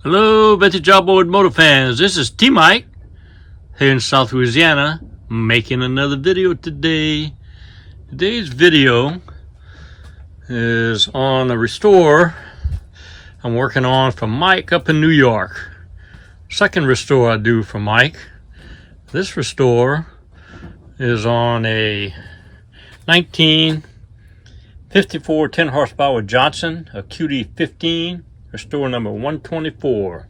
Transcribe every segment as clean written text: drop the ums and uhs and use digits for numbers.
Hello, Vintage Outboard Motor fans. This is T-Mike here in South Louisiana, making another video today. Today's video is on a restore I'm working on for Mike up in New York. Second restore I do for Mike. This restore is on a 1954 10 horsepower Johnson, a QD-15. Restore number 124.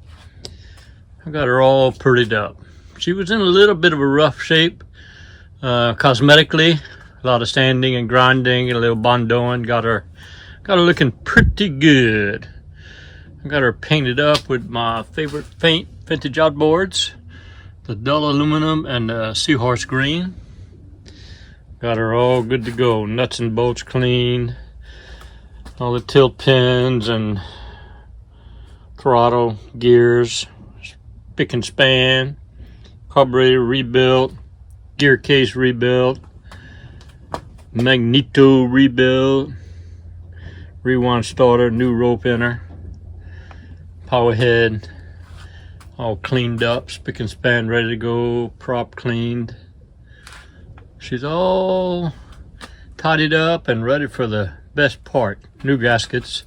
I got her all prettied up. She was in a little bit of a rough shape, cosmetically, a lot of sanding and grinding, and a little bondoing. Got her looking pretty good. I got her painted up with my favorite paint, vintage outboards, the dull aluminum and the seahorse green. Got her all good to go. Nuts and bolts clean, all the tilt pins and throttle, gears, spick and span, carburetor rebuilt, gear case rebuilt, magneto rebuilt, rewind starter, new rope inner, power head, all cleaned up, spick and span ready to go, prop cleaned. She's all tidied up and ready for the best part, new gaskets.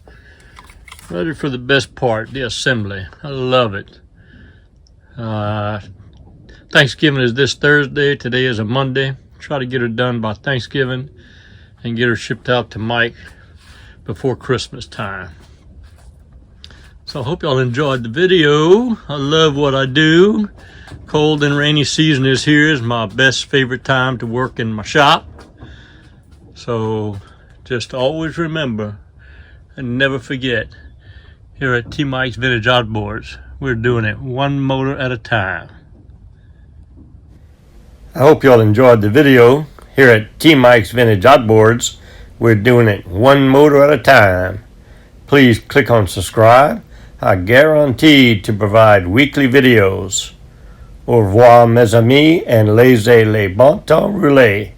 Ready for the best part, the assembly. I love it. Thanksgiving is this Thursday. Today is a Monday. Try to get her done by Thanksgiving and get her shipped out to Mike before Christmas time. So I hope y'all enjoyed the video. I love what I do. Cold and rainy season is here. It's my best favorite time to work in my shop. So just always remember and never forget, here at T-Mike's Vintage Outboards, we're doing it one motor at a time. I hope y'all enjoyed the video. Here at T-Mike's Vintage Outboards, we're doing it one motor at a time. Please click on subscribe. I guarantee to provide weekly videos. Au revoir mes amis and laissez les bon temps rouler.